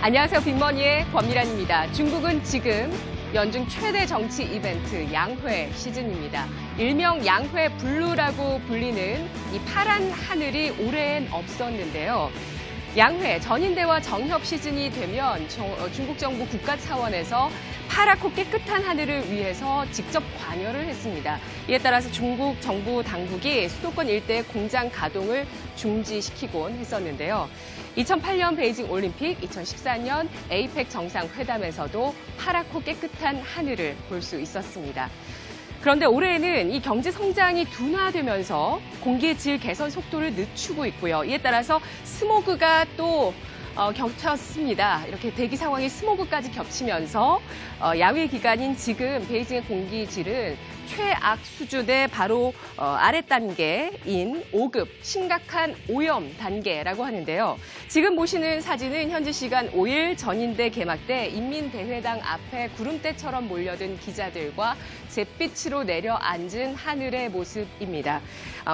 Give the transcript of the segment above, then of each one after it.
안녕하세요. 빅머니의 권미란입니다. 중국은 지금 연중 최대 정치 이벤트 양회 시즌입니다. 일명 양회 블루라고 불리는 이 파란 하늘이 올해엔 없었는데요. 양회 전인대와 정협 시즌이 되면 중국 정부 국가 차원에서 파랗고 깨끗한 하늘을 위해서 직접 관여를 했습니다. 이에 따라서 중국 정부 당국이 수도권 일대 공장 가동을 중지시키곤 했었는데요. 2008년 베이징 올림픽, 2014년 에이펙 정상회담에서도 파랗고 깨끗한 하늘을 볼 수 있었습니다. 그런데 올해에는 이 경제 성장이 둔화되면서 공기의 질 개선 속도를 늦추고 있고요. 이에 따라서 스모그가 또 겹쳤습니다. 이렇게 대기 상황이 스모그까지 겹치면서 야외 기간인 지금 베이징의 공기질은 최악 수준의 바로 아래 단계인 5급 심각한 오염 단계라고 하는데요. 지금 보시는 사진은 현지 시간 5일 전인대 개막 때 인민대회당 앞에 구름대처럼 몰려든 기자들과 잿빛으로 내려앉은 하늘의 모습입니다.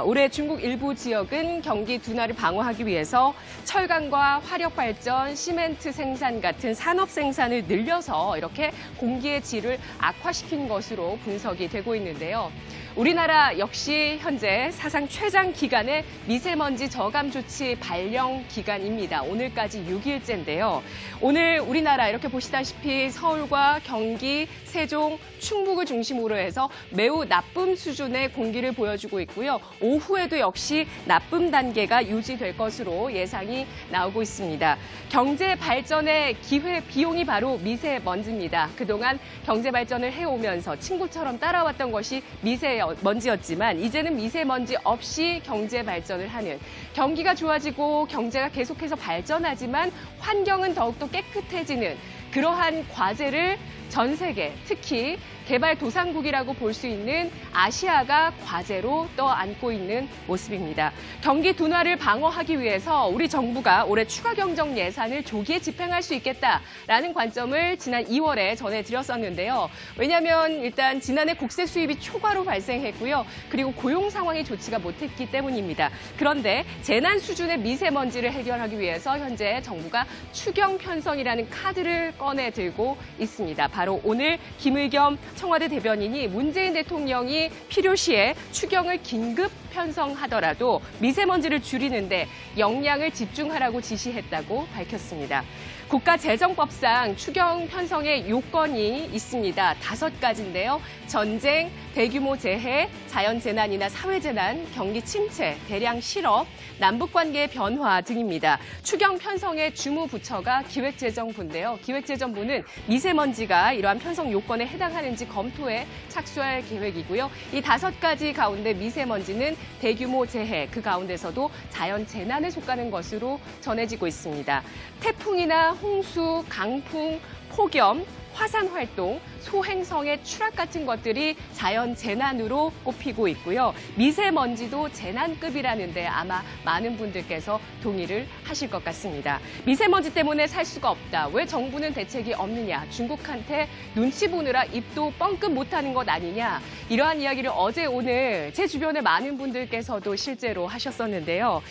올해 중국 일부 지역은 경기 둔화를 방어하기 위해서 철강과 화력발전, 시멘트 생산 같은 산업 생산을 늘려서 이렇게 공기의 질을 악화시킨 것으로 분석이 되고 있는데요. 우리나라 역시 현재 사상 최장 기간의 미세먼지 저감 조치 발령 기간입니다. 오늘까지 6일째인데요. 오늘 우리나라 이렇게 보시다시피 서울과 경기, 세종, 충북을 중심으로 해서 매우 나쁨 수준의 공기를 보여주고 있고요. 오후에도 역시 나쁨 단계가 유지될 것으로 예상이 나오고 있습니다. 경제 발전의 기회 비용이 바로 미세먼지입니다. 그동안 경제 발전을 해오면서 친구처럼 따라왔던 것이 미세먼지였지만 이제는 미세먼지 없이 경제 발전을 하는, 경기가 좋아지고 경제가 계속해서 발전하지만 환경은 더욱더 깨끗해지는 그러한 과제를 전 세계, 특히 개발도상국이라고 볼 수 있는 아시아가 과제로 떠안고 있는 모습입니다. 경기 둔화를 방어하기 위해서 우리 정부가 올해 추가 경정 예산을 조기에 집행할 수 있겠다라는 관점을 지난 2월에 전해드렸었는데요. 왜냐하면 일단 지난해 국세 수입이 초과로 발생했고요. 그리고 고용 상황이 좋지가 못했기 때문입니다. 그런데 재난 수준의 미세먼지를 해결하기 위해서 현재 정부가 추경 편성이라는 카드를 꺼내 들고 있습니다. 바로 오늘 김의겸 청와대 대변인이 문재인 대통령이 필요시에 추경을 긴급 편성하더라도 미세먼지를 줄이는데 역량을 집중하라고 지시했다고 밝혔습니다. 국가재정법상 추경 편성의 요건이 있습니다. 5가지인데요. 전쟁, 대규모 재해, 자연재난이나 사회재난, 경기 침체, 대량 실업, 남북관계의 변화 등입니다. 추경 편성의 주무부처가 기획재정부인데요. 기획재정부는 미세먼지가 이러한 편성 요건에 해당하는지 검토에 착수할 계획이고요. 이 5가지 가운데 미세먼지는 대규모 재해, 그 가운데서도 자연재난에 속하는 것으로 전해지고 있습니다. 태풍이나 홍수, 강풍, 폭염, 화산 활동, 소행성의 추락 같은 것들이 자연 재난으로 꼽히고 있고요. 미세먼지도 재난급이라는데 아마 많은 분들께서 동의를 하실 것 같습니다. 미세먼지 때문에 살 수가 없다. 왜 정부는 대책이 없느냐. 중국한테 눈치 보느라 입도 뻥끗 못하는 것 아니냐. 이러한 이야기를 어제 오늘 제 주변에 많은 분들께서도 실제로 하셨었는데요.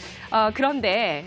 그런데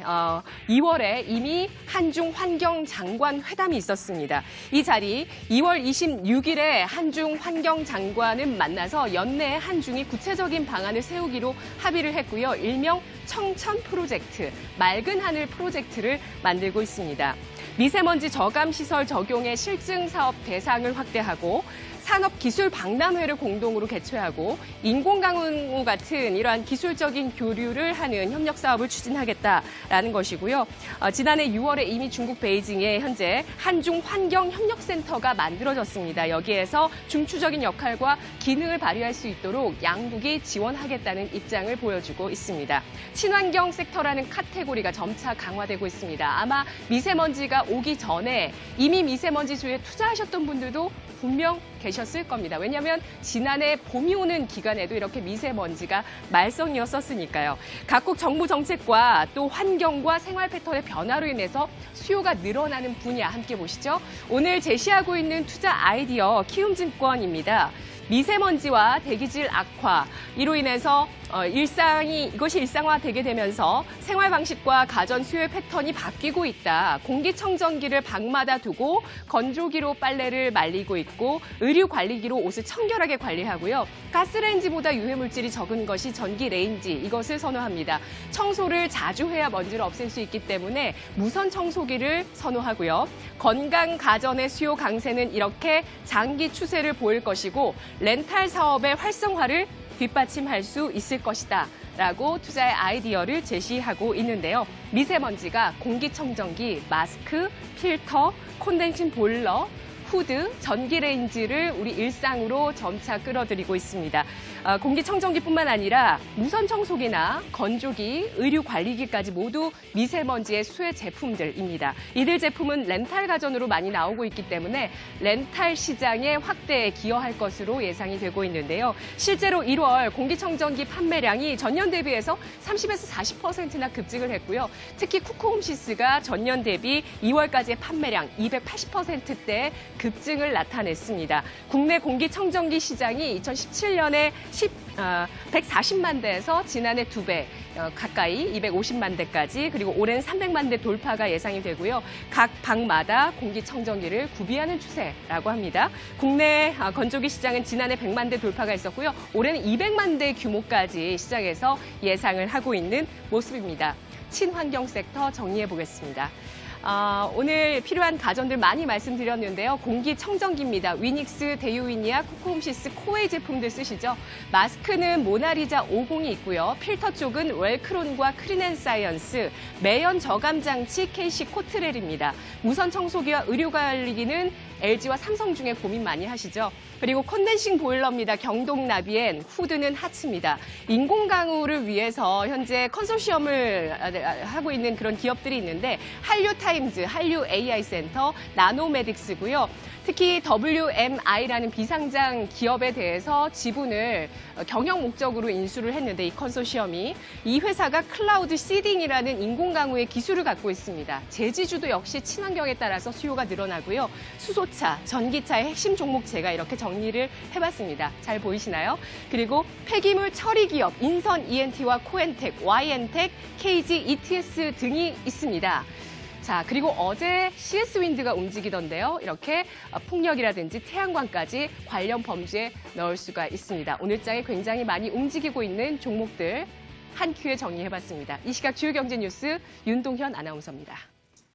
2월에 이미 한중 환경장관 회담이 있었습니다. 이 자리 2월 26일에 한중 환경장관은 만나서 연내에 한중이 구체적인 방안을 세우기로 합의를 했고요. 일명 청천 프로젝트, 맑은 하늘 프로젝트를 만들고 있습니다. 미세먼지 저감 시설 적용의 실증 사업 대상을 확대하고 산업기술 박람회를 공동으로 개최하고 인공강우 같은 이러한 기술적인 교류를 하는 협력 사업을 추진하겠다라는 것이고요. 지난해 6월에 이미 중국 베이징에 현재 한중 환경협력센터가 만들어졌습니다. 여기에서 중추적인 역할과 기능을 발휘할 수 있도록 양국이 지원하겠다는 입장을 보여주고 있습니다. 친환경 섹터라는 카테고리가 점차 강화되고 있습니다. 아마 미세먼지가 오기 전에 이미 미세먼지주에 투자하셨던 분들도 분명 계셨을 겁니다. 왜냐하면 지난해 봄이 오는 기간에도 이렇게 미세먼지가 말썽이었었으니까요. 각국 정부 정책과 또 환경과 생활 패턴의 변화로 인해서 수요가 늘어나는 분야 함께 보시죠. 오늘 제시하고 있는 투자 아이디어 키움증권입니다. 미세먼지와 대기질 악화, 이로 인해서 이것이 일상화되게 되면서 생활 방식과 가전 수요 패턴이 바뀌고 있다. 공기청정기를 방마다 두고 건조기로 빨래를 말리고 있고 의류 관리기로 옷을 청결하게 관리하고요. 가스레인지보다 유해물질이 적은 것이 전기레인지, 이것을 선호합니다. 청소를 자주 해야 먼지를 없앨 수 있기 때문에 무선 청소기를 선호하고요. 건강 가전의 수요 강세는 이렇게 장기 추세를 보일 것이고 렌탈 사업의 활성화를 뒷받침할 수 있을 것이다 라고 투자의 아이디어를 제시하고 있는데요. 미세먼지가 공기청정기, 마스크, 필터, 콘덴싱 보일러, 후드, 전기레인지를 우리 일상으로 점차 끌어들이고 있습니다. 공기청정기뿐만 아니라 무선 청소기나 건조기, 의류 관리기까지 모두 미세먼지의 수혜 제품들입니다. 이들 제품은 렌탈 가전으로 많이 나오고 있기 때문에 렌탈 시장의 확대에 기여할 것으로 예상이 되고 있는데요. 실제로 1월 공기청정기 판매량이 전년 대비해서 30에서 40%나 급증을 했고요. 특히 쿠쿠홈시스가 전년 대비 2월까지의 판매량 280%대 급증을 나타냈습니다. 국내 공기청정기 시장이 2017년에 140만 대에서 지난해 2배 가까이 250만 대까지, 그리고 올해는 300만 대 돌파가 예상이 되고요. 각 방마다 공기청정기를 구비하는 추세라고 합니다. 국내 건조기 시장은 지난해 100만 대 돌파가 있었고요. 올해는 200만 대 규모까지 시장에서 예상을 하고 있는 모습입니다. 친환경 섹터 정리해 보겠습니다. 오늘 필요한 가전들 많이 말씀드렸는데요. 공기청정기입니다. 위닉스, 데이유위니아, 쿠쿠홈시스, 코웨이 제품들 쓰시죠. 마스크는 모나리자 50이 있고요. 필터 쪽은 웰크론과 크린앤사이언스, 매연 저감 장치 KC 코트렐입니다. 무선 청소기와 의류 관리기는 LG와 삼성 중에 고민 많이 하시죠. 그리고 콘덴싱 보일러입니다. 경동나비엔, 후드는 하츠입니다. 인공강우를 위해서 현재 컨소시엄을 하고 있는 그런 기업들이 있는데 한류타임즈, 한류 AI 센터, 나노메딕스고요. 특히 WMI라는 비상장 기업에 대해서 지분을 경영 목적으로 인수를 했는데, 이 컨소시엄이 이 회사가 클라우드 시딩이라는 인공강우의 기술을 갖고 있습니다. 제지주도 역시 친환경에 따라서 수요가 늘어나고요. 수소차, 전기차의 핵심 종목 제가 이렇게 정리를 해봤습니다. 잘 보이시나요? 그리고 폐기물 처리 기업 인선 ENT와 코엔텍, YN텍, KG ETS 등이 있습니다. 자, 그리고 어제 CS윈드가 움직이던데요. 이렇게 풍력이라든지 태양광까지 관련 범주에 넣을 수가 있습니다. 오늘장에 굉장히 많이 움직이고 있는 종목들 한 큐에 정리해봤습니다. 이 시각 주요 경제 뉴스 윤동현 아나운서입니다.